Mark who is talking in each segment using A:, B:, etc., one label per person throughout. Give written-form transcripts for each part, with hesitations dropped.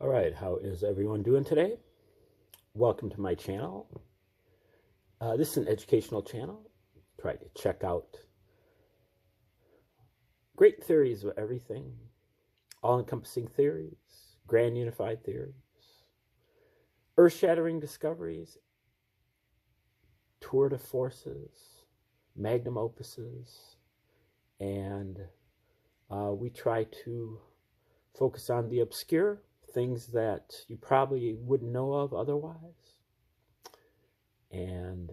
A: All right, how is everyone doing today? Welcome to my channel. This is an educational channel. Try to check out great theories of everything, all-encompassing theories, grand unified theories, earth-shattering discoveries, tour de forces, magnum opuses, and we try to focus on the obscure, things that you probably wouldn't know of otherwise. And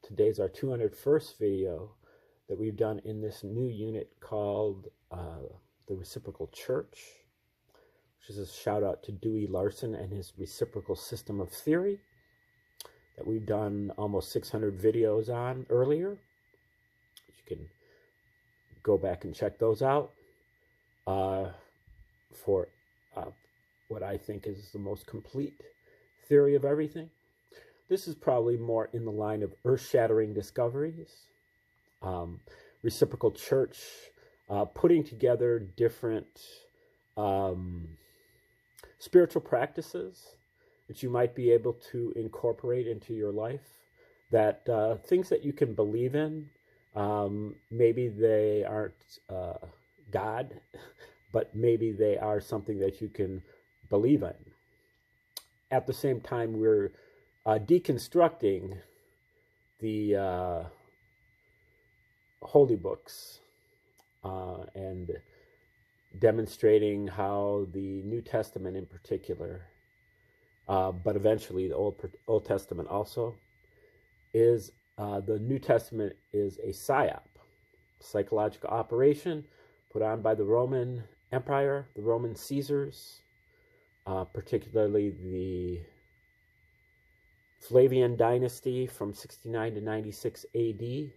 A: today's our 201st video that we've done in this new unit called the Reciprocal Church, which is a shout out to Dewey Larson and his reciprocal system of theory that we've done almost 600 videos on earlier. You can go back and check those out for what I think is the most complete theory of everything. This is probably more in the line of earth-shattering discoveries. Reciprocal Church, putting together different spiritual practices that you might be able to incorporate into your life, that things that you can believe in. Maybe they aren't God, but maybe they are something that you can believe in. At the same time, we're deconstructing the holy books and demonstrating how the New Testament in particular, but eventually the Old Testament also, is the New Testament is a psyop, psychological operation put on by the Roman Empire, the Roman Caesars, particularly the Flavian dynasty from 69 to 96 AD,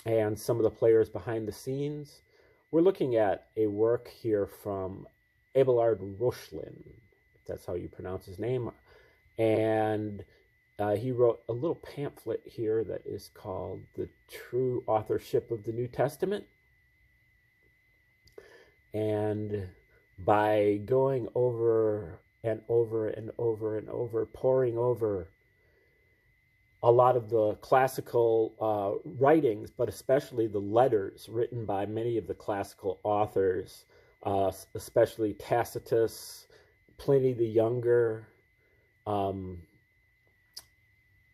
A: and some of the players behind the scenes. We're looking at a work here from Abelard Rochlin, if that's how you pronounce his name, and he wrote a little pamphlet here that is called The True Authorship of the New Testament. And by going over and over and over and over, poring over a lot of the classical writings, but especially the letters written by many of the classical authors, especially Tacitus, Pliny the Younger,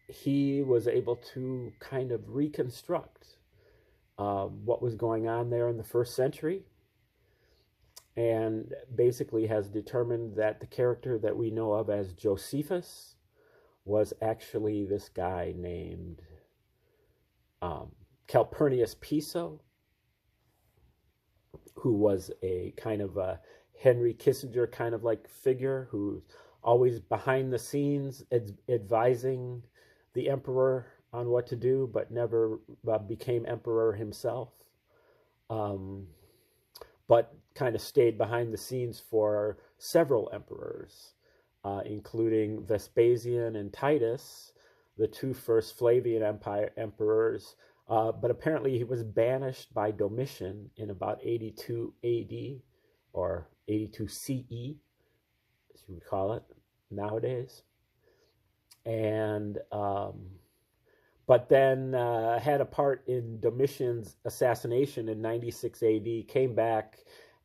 A: he was able to kind of reconstruct what was going on there in the first century, and basically has determined that the character that we know of as Josephus was actually this guy named Calpurnius Piso, who was a kind of a Henry Kissinger kind of like figure, who's always behind the scenes advising the emperor on what to do, but never became emperor himself. But kind of stayed behind the scenes for several emperors, including Vespasian and Titus, the two first Flavian emperors. But apparently he was banished by Domitian in about 82 AD, or 82 CE, as you would call it nowadays. And but then had a part in Domitian's assassination in 96 AD, came back,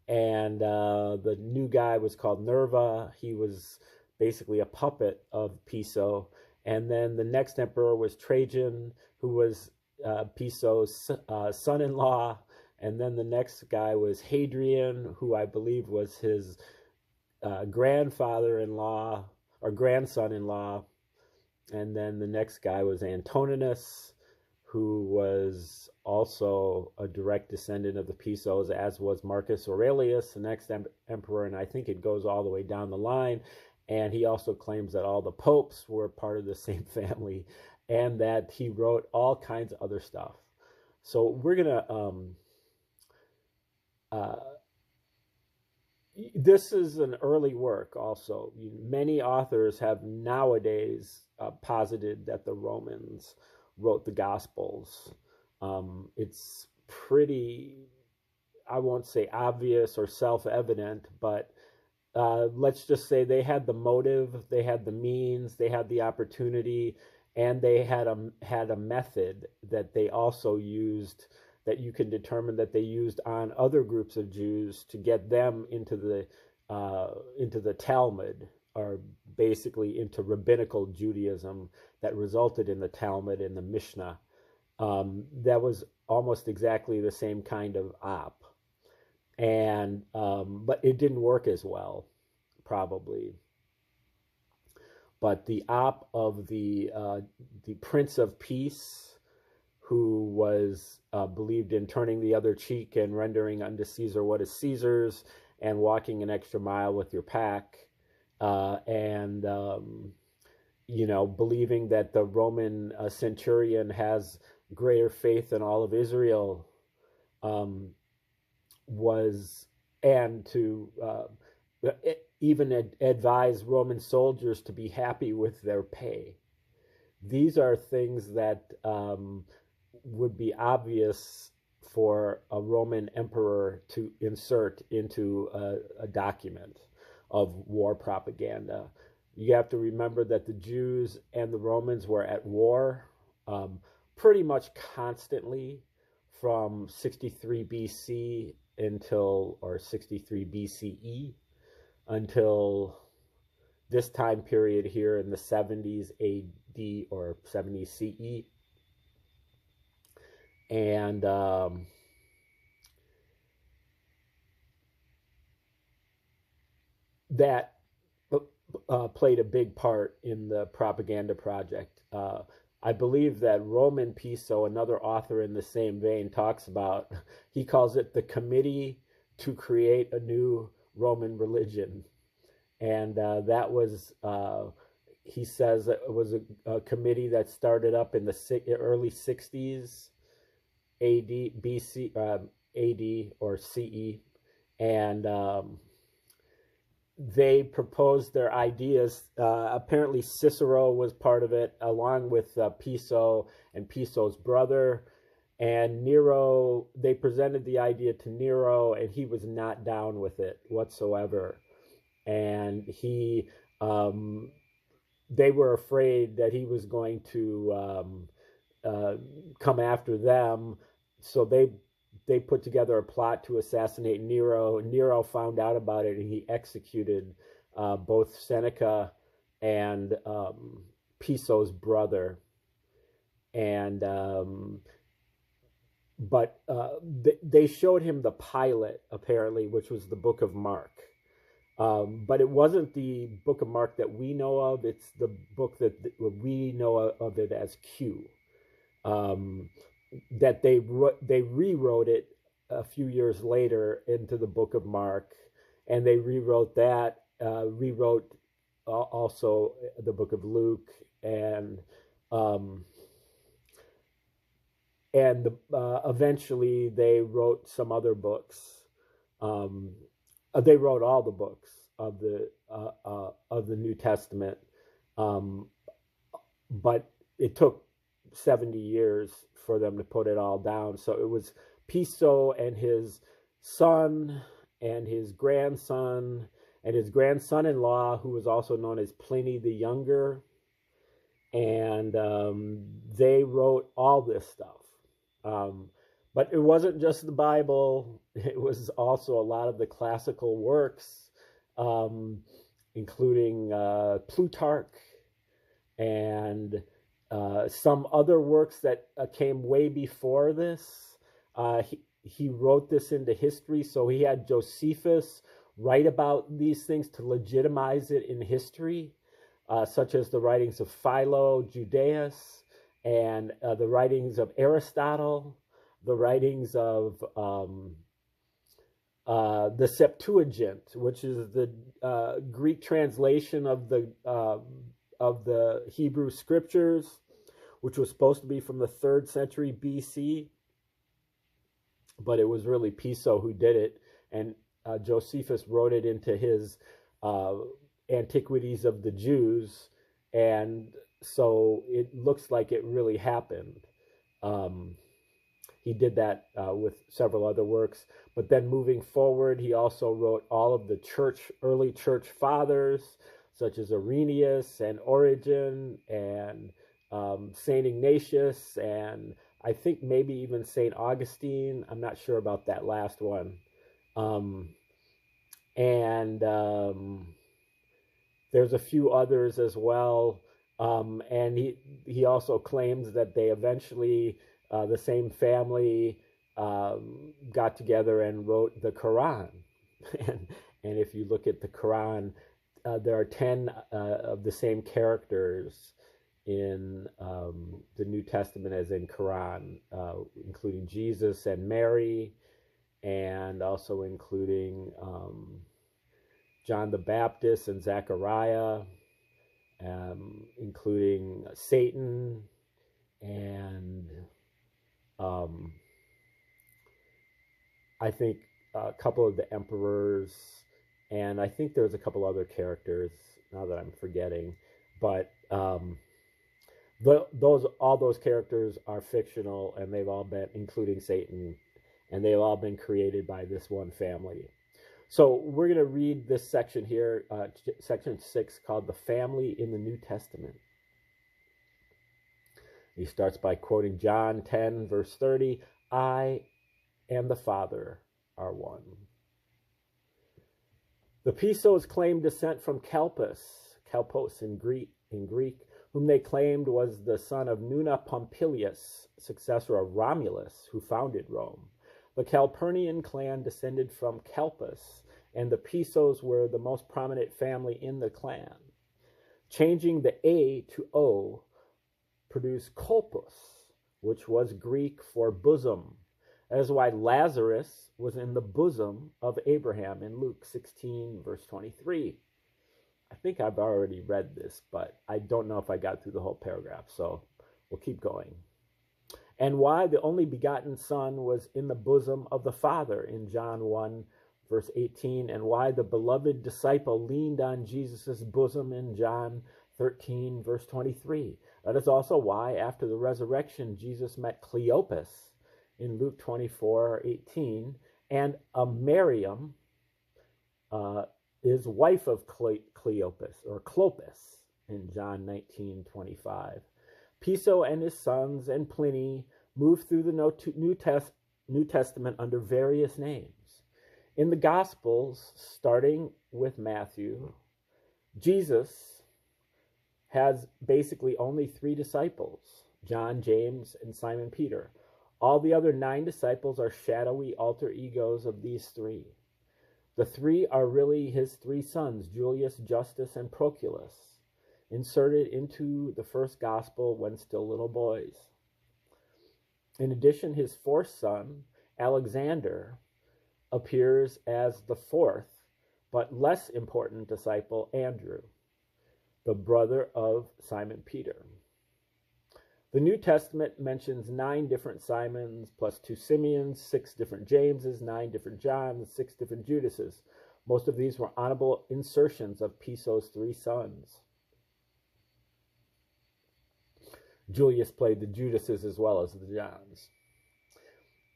A: and the new guy was called Nerva. He was basically a puppet of Piso. And then the next emperor was Trajan, who was Piso's son-in-law. And then the next guy was Hadrian, who I believe was his grandfather-in-law or grandson-in-law. And then the next guy was Antoninus, who was also a direct descendant of the Pisos, as was Marcus Aurelius, the next emperor. And I think it goes all the way down the line. And he also claims that all the popes were part of the same family, and that he wrote all kinds of other stuff. So we're going to... this is an early work also. Many authors have nowadays posited that the Romans wrote the Gospels. It's pretty, I won't say obvious or self-evident, but let's just say they had the motive, they had the means, they had the opportunity, and they had a method that they also used, that you can determine that they used on other groups of Jews to get them into the Talmud, or basically into rabbinical Judaism that resulted in the Talmud and the Mishnah. That was almost exactly the same kind of op, and but it didn't work as well, probably. But the op of the Prince of Peace, who was believed in turning the other cheek and rendering unto Caesar what is Caesar's, and walking an extra mile with your pack, and believing that the Roman centurion has greater faith than all of Israel, and to even advise Roman soldiers to be happy with their pay. These are things that would be obvious for a Roman emperor to insert into a document of war propaganda. You have to remember that the Jews and the Romans were at war pretty much constantly from 63 BC or 63 BCE until this time period here in the 70s AD or 70 CE. And that played a big part in the propaganda project. I believe that Roman Piso, another author in the same vein, talks about, he calls it the Committee to Create a New Roman Religion. And that was, he says, it was a committee that started up in the early 60s AD, BC, AD or CE, and they proposed their ideas. Apparently Cicero was part of it, along with Piso and Piso's brother. And Nero, they presented the idea to Nero, and he was not down with it whatsoever. And they were afraid that he was going to come after them. So they put together a plot to assassinate Nero. Nero found out about it, and he executed both Seneca and Piso's brother. And but they showed him the pilot, apparently, which was the Book of Mark. But it wasn't the Book of Mark that we know of. It's the book that we know of it as Q. That they rewrote it a few years later into the Book of Mark, and they rewrote that, rewrote also the Book of Luke, and eventually they wrote some other books. They wrote all the books of the New Testament, but it took 70 years for them to put it all down. So it was Piso and his son and his grandson and his grandson-in-law, who was also known as Pliny the Younger, and they wrote all this stuff. But it wasn't just the Bible. It was also a lot of the classical works, including Plutarch and some other works that came way before this. He wrote this into history, so he had Josephus write about these things to legitimize it in history, such as the writings of Philo, Judaeus, and the writings of Aristotle, the writings of the Septuagint, which is the Greek translation of the Hebrew scriptures, which was supposed to be from the 3rd century BC, but it was really Piso who did it, and Josephus wrote it into his Antiquities of the Jews, and so it looks like it really happened. he did that with several other works. But then moving forward, he also wrote all of the early church fathers, such as Irenaeus and Origen and Saint Ignatius, and I think maybe even Saint Augustine. I'm not sure about that last one. And there's a few others as well. And he also claims that they eventually, the same family, got together and wrote the Quran. And if you look at the Quran, there are 10 of the same characters in the New Testament as in Quran, including Jesus and Mary, and also including John the Baptist and Zechariah, including Satan, and I think a couple of the emperors, and I think there's a couple other characters now that I'm forgetting, but all those characters are fictional, and they've all been, including Satan, and they've all been created by this one family. So we're going to read this section here, section 6, called The Family in the New Testament. He starts by quoting John 10, verse 30, I and the Father are one. The Pisos claimed descent from Kalpos in Greek, whom they claimed was the son of Nuna Pompilius, successor of Romulus, who founded Rome. The Calpurnian clan descended from Kalpus, and the Pisos were the most prominent family in the clan. Changing the A to O produced Kolpus, which was Greek for bosom. That is why Lazarus was in the bosom of Abraham in Luke 16, verse 23. I think I've already read this, but I don't know if I got through the whole paragraph, so we'll keep going. And why the only begotten Son was in the bosom of the Father in John 1, verse 18, and why the beloved disciple leaned on Jesus' bosom in John 13, verse 23. That is also why, after the resurrection, Jesus met Cleopas in Luke 24, 18, and Miriam is wife of Cleopas, or Clopas, in John 19, 25. Piso and his sons and Pliny moved through the New Testament under various names. In the Gospels, starting with Matthew, Jesus has basically only 3 disciples, John, James, and Simon Peter. All the other 9 disciples are shadowy alter egos of these 3. The 3 are really his 3 sons, Julius, Justus, and Proculus, inserted into the first gospel when still little boys. In addition, his 4th son, Alexander, appears as the 4th, but less important disciple, Andrew, the brother of Simon Peter. The New Testament mentions 9 different Simons, plus 2 Simeons, 6 different Jameses, 9 different Johns, 6 different Judases. Most of these were honorable insertions of Piso's 3 sons. Julius played the Judases as well as the Johns.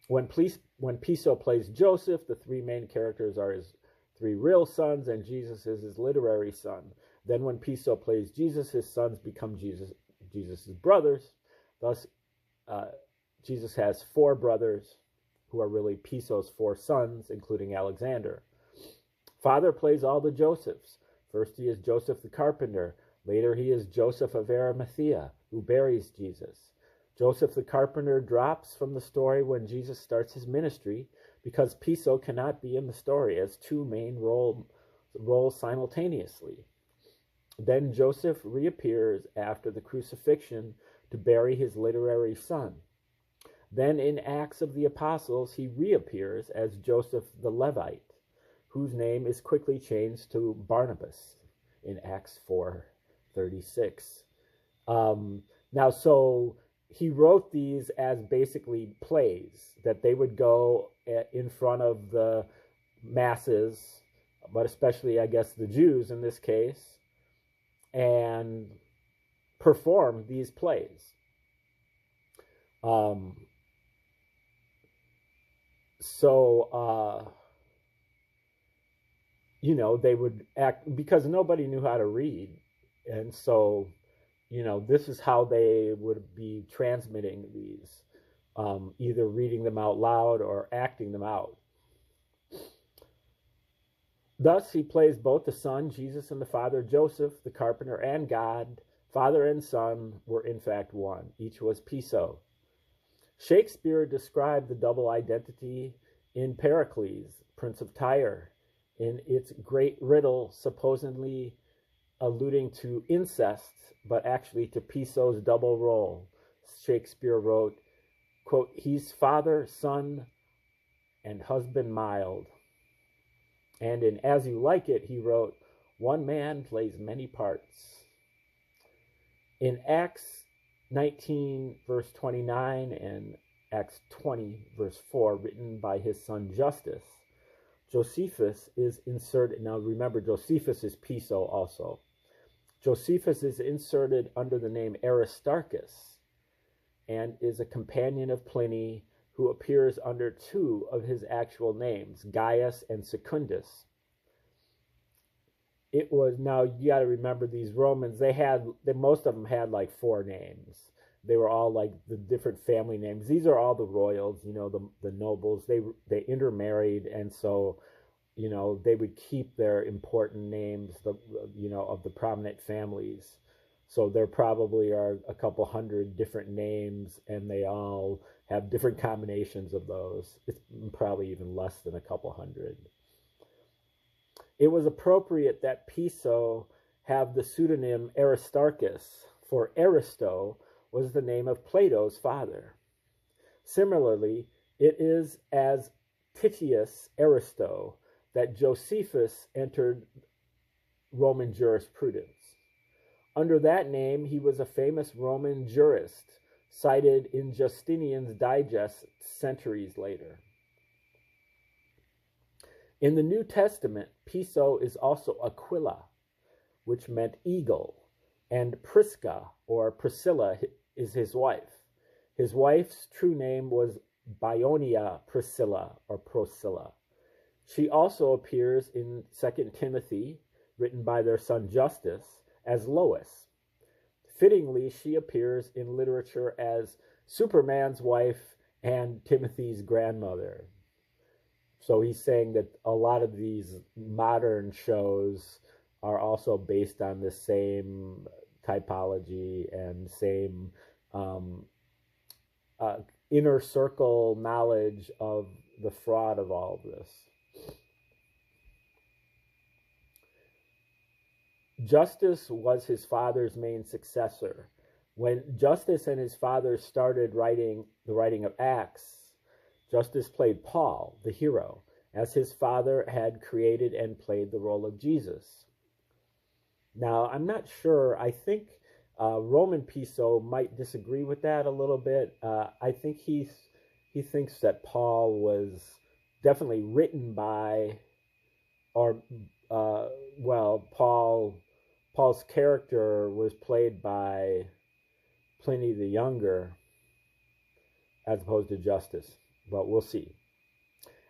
A: When Piso plays Joseph, the 3 main characters are his 3 real sons, and Jesus is his literary son. Then when Piso plays Jesus, his sons become Jesus' brothers. Thus, Jesus has 4 brothers who are really Piso's 4 sons, including Alexander. Father plays all the Josephs. First he is Joseph the carpenter. Later he is Joseph of Arimathea, who buries Jesus. Joseph the carpenter drops from the story when Jesus starts his ministry because Piso cannot be in the story as 2 main roles simultaneously. Then Joseph reappears after the crucifixion to bury his literary son. Then in Acts of the Apostles, he reappears as Joseph the Levite, whose name is quickly changed to Barnabas in Acts 4:36. Now, so he wrote these as basically plays that they would go in front of the masses, but especially, I guess, the Jews in this case, and perform these plays. So, you know, they would act because nobody knew how to read. And so, you know, this is how they would be transmitting these, either reading them out loud or acting them out. Thus, he plays both the Son, Jesus, and the Father, Joseph, the carpenter, and God. Father and Son were in fact one. Each was Piso. Shakespeare described the double identity in Pericles, Prince of Tyre, in its great riddle, supposedly alluding to incest, but actually to Piso's double role. Shakespeare wrote, quote, "He's father, son, and husband mild." And in As You Like It, he wrote, "One man plays many parts." In Acts 19, verse 29, and Acts 20, verse 4, written by his son Justus, Josephus is inserted. Now remember, Josephus is Piso also. Josephus is inserted under the name Aristarchus and is a companion of Pliny who appears under two of his actual names, Gaius and Secundus. It was, now you got to remember, these Romans, most of them had like 4 names. They were all like the different family names. These are all the royals, you know, the nobles. They intermarried, and so, you know, they would keep their important names, you know, of the prominent families. So there probably are a couple hundred different names, and they all have different combinations of those. It's probably even less than a couple hundred. It was appropriate that Piso have the pseudonym Aristarchus, for Aristo was the name of Plato's father. Similarly, it is as Titius Aristo that Josephus entered Roman jurisprudence. Under that name, he was a famous Roman jurist, cited in Justinian's Digest centuries later. In the New Testament, Piso is also Aquila, which meant eagle, and Prisca, or Priscilla, is his wife. His wife's true name was Bionia Priscilla, or Procilla. She also appears in 2 Timothy, written by their son Justus, as Lois. Fittingly, she appears in literature as Superman's wife and Timothy's grandmother. So he's saying that a lot of these modern shows are also based on the same typology and same inner circle knowledge of the fraud of all of this. Justus was his father's main successor. When Justus and his father started the writing of Acts, Justus played Paul, the hero, as his father had created and played the role of Jesus. Now, I'm not sure. I think Roman Piso might disagree with that a little bit. I think he thinks that Paul was definitely written by, or Paul's character was played by Pliny the Younger as opposed to Justus, but we'll see.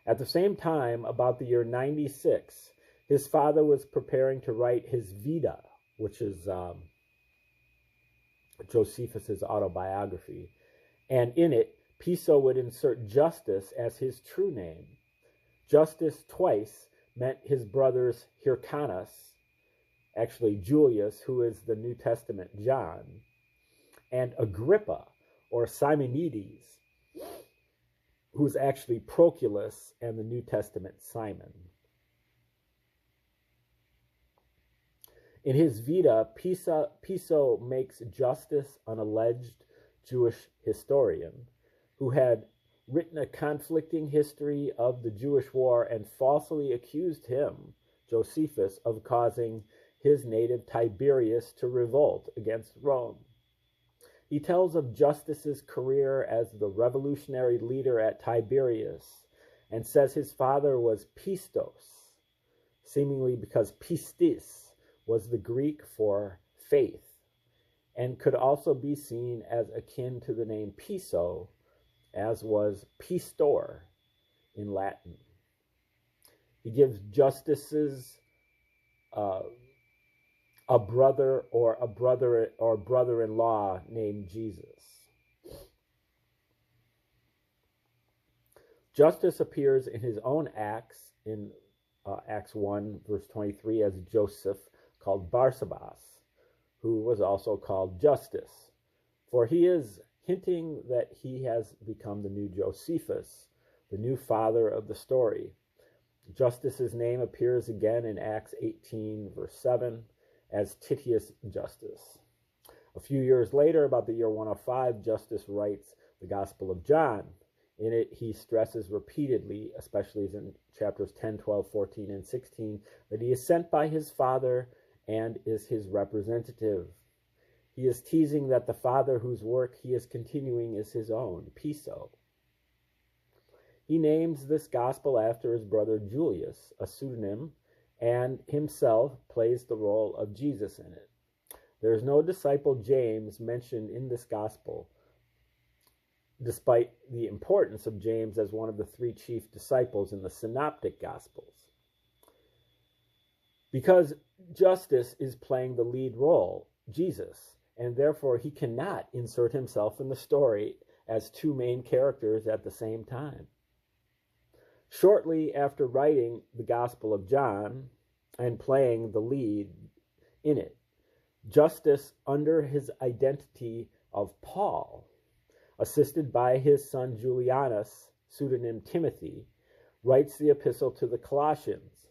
A: At the same time, about the year 96, his father was preparing to write his Vita, which is Josephus's autobiography, and in it, Piso would insert Justus as his true name. Justus twice meant his brother's Hyrcanus, actually Julius, who is the New Testament John, and Agrippa, or Simonides, who's actually Proculus and the New Testament Simon. In his Vita, Piso makes Justus an alleged Jewish historian who had written a conflicting history of the Jewish war and falsely accused him, Josephus, of causing his native Tiberius to revolt against Rome. He tells of Justus's career as the revolutionary leader at Tiberias and says his father was Pistos, seemingly because pistis was the Greek for faith and could also be seen as akin to the name Piso, as was Pistor, in Latin. He gives justices a brother or brother-in-law named Jesus. Justus appears in his own Acts, in Acts 1, verse 23, as Joseph, called Barsabas, who was also called Justus. For he is hinting that he has become the new Josephus, the new father of the story. Justus's name appears again in Acts 18, verse 7, as Titius Justus. A few years later, about the year 105, Justus writes the Gospel of John. In it, he stresses repeatedly, especially in chapters 10, 12, 14, and 16, that he is sent by his Father and is his representative. He is teasing that the Father whose work he is continuing is his own, Piso. He names this gospel after his brother Julius, a pseudonym, and himself plays the role of Jesus in it. There is no disciple James mentioned in this gospel, despite the importance of James as one of the three chief disciples in the synoptic gospels. Because Justus is playing the lead role, Jesus, and therefore he cannot insert himself in the story as two main characters at the same time. Shortly after writing the Gospel of John and playing the lead in it, Justus, under his identity of Paul, assisted by his son Julianus, pseudonym Timothy, writes the epistle to the Colossians.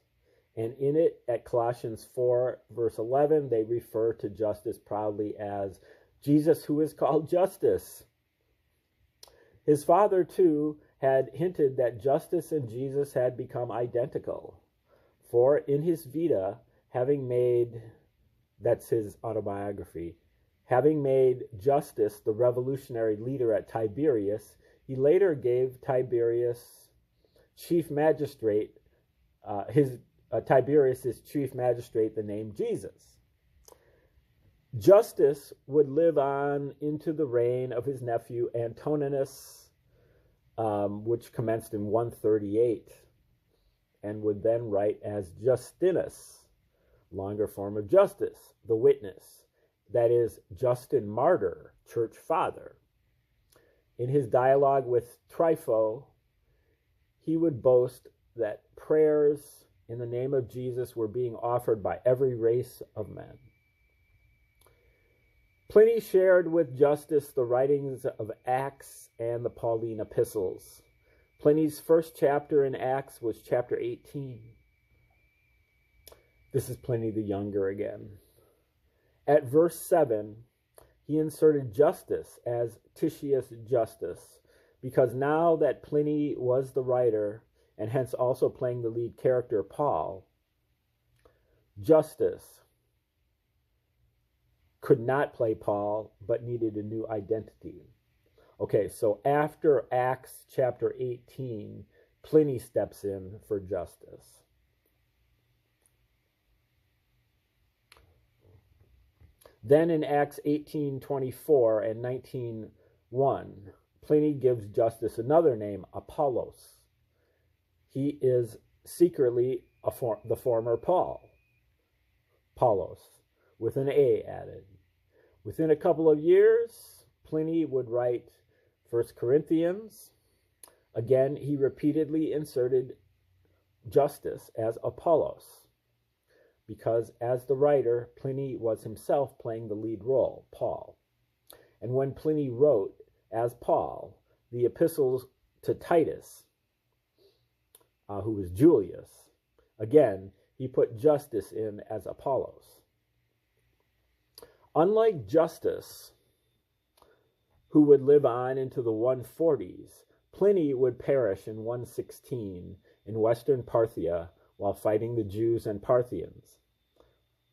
A: And in it, at Colossians 4, verse 11, they refer to Justus proudly as Jesus, who is called Justus. His father, too, had hinted that Justus and Jesus had become identical. For in his Vita, that's his autobiography, having made Justus the revolutionary leader at Tiberias, he later gave Tiberius' chief magistrate, Tiberius' chief magistrate, the name Jesus. Justus would live on into the reign of his nephew Antoninus, which commenced in 138, and would then write as Justinus, longer form of Justus, the witness, that is, Justin Martyr, church father. In his dialogue with Trypho, he would boast that prayers in the name of Jesus were being offered by every race of men. Pliny shared with Justus the writings of Acts and the Pauline epistles. Pliny's first chapter in Acts was chapter 18. This is Pliny the Younger again. At verse 7, he inserted Justus as Titius Justus, because now that Pliny was the writer, and hence also playing the lead character, Paul, Justus could not play Paul, but needed a new identity. Okay, so after Acts chapter 18, Pliny steps in for Justus. Then in Acts 18:24 and 19:1, Pliny gives Justus another name, Apollos. He is secretly the former Paul, Paulos, with an A added. Within a couple of years, Pliny would write 1 Corinthians. Again, he repeatedly inserted Justus as Apollos, because as the writer, Pliny was himself playing the lead role, Paul. And when Pliny wrote as Paul the epistles to Titus, who was Julius, again, he put Justus in as Apollos. Unlike Justus, who would live on into the 140s, Pliny would perish in 116 in western Parthia while fighting the Jews and Parthians.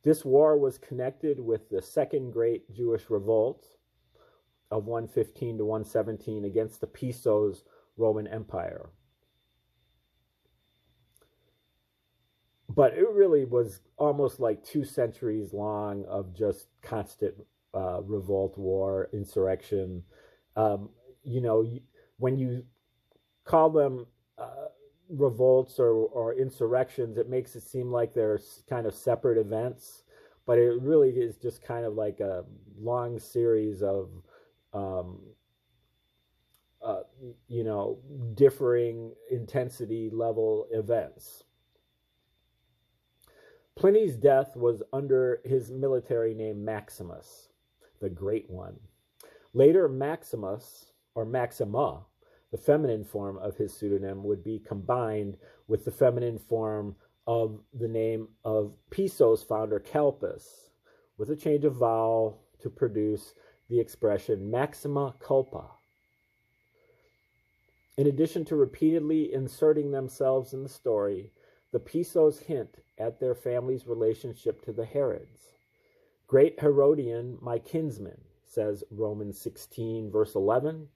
A: This war was connected with the Second Great Jewish Revolt of 115 to 117 against the Piso's Roman Empire. But it really was almost like 2 centuries long of just constant revolt, war, insurrection. When you call them revolts or insurrections, it makes it seem like they're kind of separate events, but it really is just kind of like a long series of um, differing intensity level events. Pliny's death was under his military name Maximus, the Great One. Later, Maximus, or Maxima, the feminine form of his pseudonym, would be combined with the feminine form of the name of Piso's founder, Calpus, with a change of vowel to produce the expression Maxima culpa. In addition to repeatedly inserting themselves in the story, the Pisos hint at their family's relationship to the Herods. Great Herodian, my kinsman, says Romans 16, verse 11.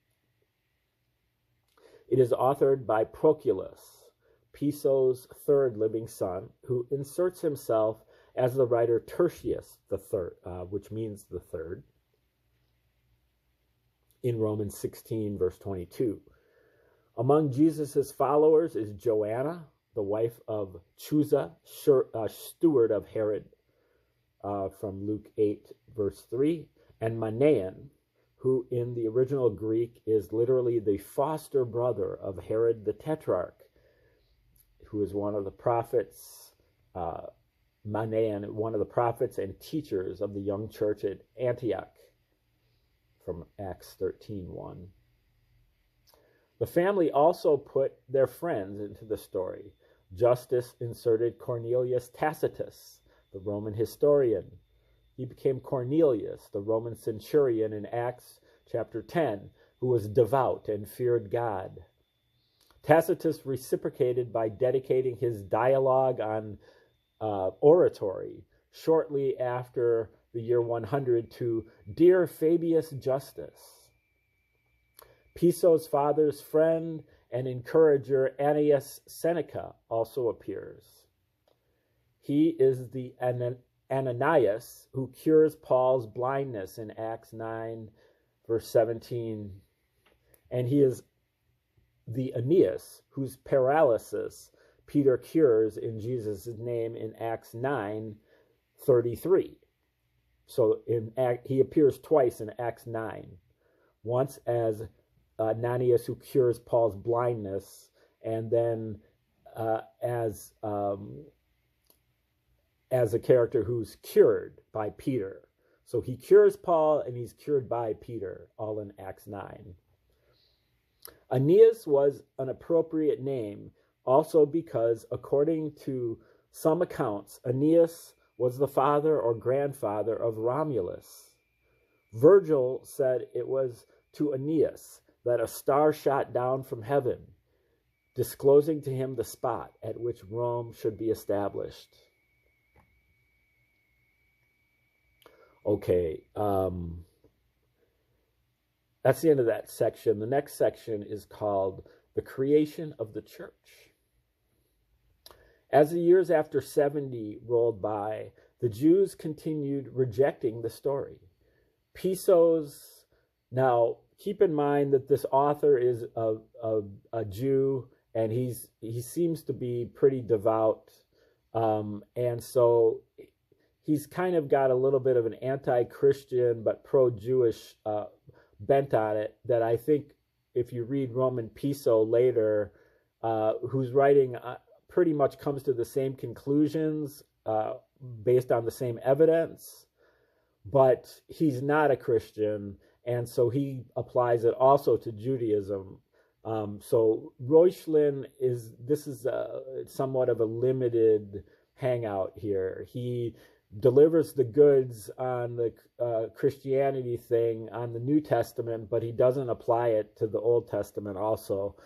A: It is authored by Proculus, Piso's third living son, who inserts himself as the writer Tertius the third, which means the third, in Romans 16, verse 22. Among Jesus' followers is Joanna, the wife of Chusa, steward of Herod, from Luke 8, verse 3, and Manaen, who in the original Greek is literally the foster brother of Herod the Tetrarch, who is one of the prophets, Manaen, one of the prophets and teachers of the young church at Antioch, from Acts 13:1. The family also put their friends into the story. Justus inserted Cornelius Tacitus, the Roman historian. He became Cornelius, the Roman centurion in Acts chapter 10, who was devout and feared God. Tacitus reciprocated by dedicating his dialogue on oratory shortly after the year 100 to Dear Fabius Justus. Piso's father's friend and encourager Annaeus Seneca also appears. He is the Ananias who cures Paul's blindness in Acts 9, verse 17. And he is the Aeneas whose paralysis Peter cures in Jesus' name in Acts 9:33. So he appears twice in Acts 9. Once as Ananias who cures Paul's blindness, and then as a character who's cured by Peter. So he cures Paul and he's cured by Peter, all in Acts 9. Aeneas was an appropriate name also because, according to some accounts, Aeneas was the father or grandfather of Romulus. Virgil said it was to Aeneas that a star shot down from heaven, disclosing to him the spot at which Rome should be established. Okay, that's the end of that section. The next section is called The Creation of the Church. As the years after 70 rolled by, the Jews continued rejecting the story. Pisos, now keep in mind that this author is a Jew, and he seems to be pretty devout, and so he's kind of got a little bit of an anti-Christian but pro-Jewish bent on it that I think if you read Roman Piso later, whose writing pretty much comes to the same conclusions based on the same evidence, but he's not a Christian, and so he applies it also to Judaism. So Reuchlin is somewhat of a limited hangout here. He delivers the goods on the Christianity thing on the New Testament, but he doesn't apply it to the Old Testament also,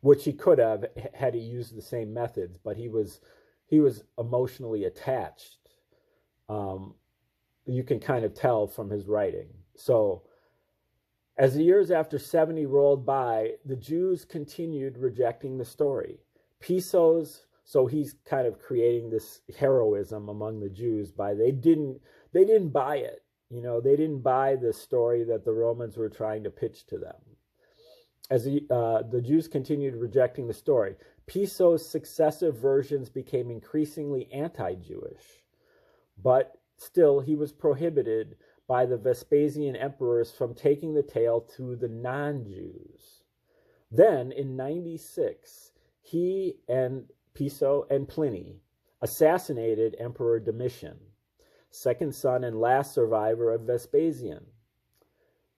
A: which he could have had he used the same methods, but he was emotionally attached. You can kind of tell from his writing. So as the years after 70 rolled by, the Jews continued rejecting the story. Pisos, so he's kind of creating this heroism among the Jews by they didn't buy it. They didn't buy the story that the Romans were trying to pitch to them. as the Jews continued rejecting the story. Piso's successive versions became increasingly anti-Jewish, but still he was prohibited by the Vespasian emperors from taking the tale to the non-Jews. Then, in 96, he and Piso and Pliny assassinated Emperor Domitian, second son and last survivor of Vespasian.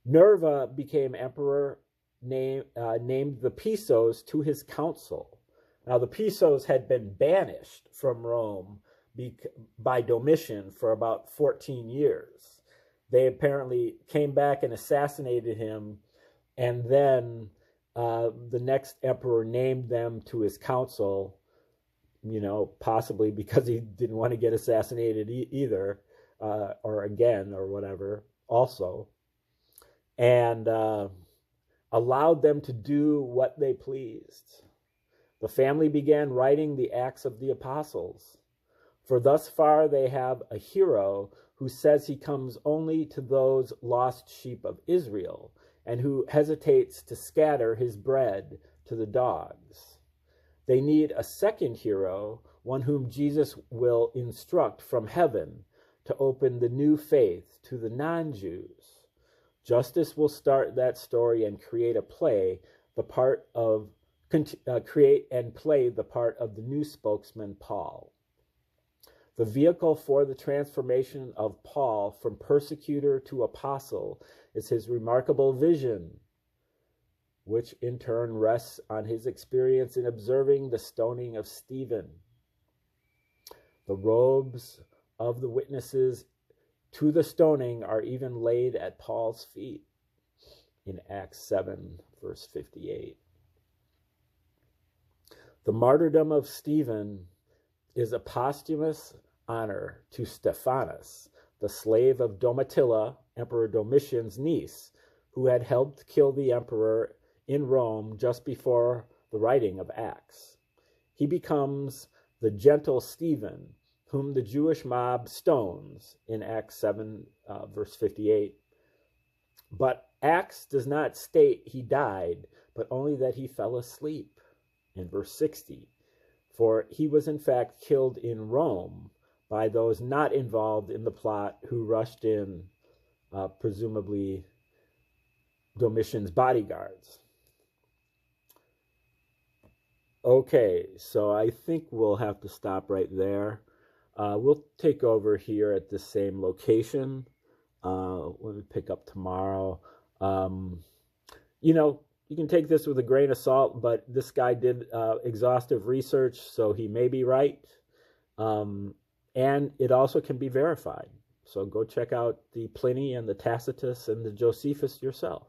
A: Nerva became emperor, named the Pisos to his council. Now, the Pisos had been banished from Rome by Domitian for about 14 years. They apparently came back and assassinated him, and then the next emperor named them to his council, possibly because he didn't want to get assassinated either, or again, or whatever, also, and allowed them to do what they pleased. The family began writing the Acts of the Apostles, for thus far they have a hero who says he comes only to those lost sheep of Israel, and who hesitates to scatter his bread to the dogs. They need a second hero, one whom Jesus will instruct from heaven to open the new faith to the non-Jews. Justice will start that story and create and play the part of the new spokesman, Paul. The vehicle for the transformation of Paul from persecutor to apostle is his remarkable vision, which in turn rests on his experience in observing the stoning of Stephen. The robes of the witnesses to the stoning are even laid at Paul's feet in Acts 7, verse 58. The martyrdom of Stephen is a posthumous honor to Stephanas, the slave of Domitilla, Emperor Domitian's niece, who had helped kill the emperor in Rome just before the writing of Acts. He becomes the gentle Stephen, whom the Jewish mob stones in Acts 7, verse 58. But Acts does not state he died, but only that he fell asleep in verse 60. For he was in fact killed in Rome by those not involved in the plot who rushed in, presumably Domitian's bodyguards. Okay, so I think we'll have to stop right there. We'll take over here at the same location. When we pick up tomorrow. You can take this with a grain of salt, but this guy did exhaustive research, so he may be right. And it also can be verified. So go check out the Pliny and the Tacitus and the Josephus yourself.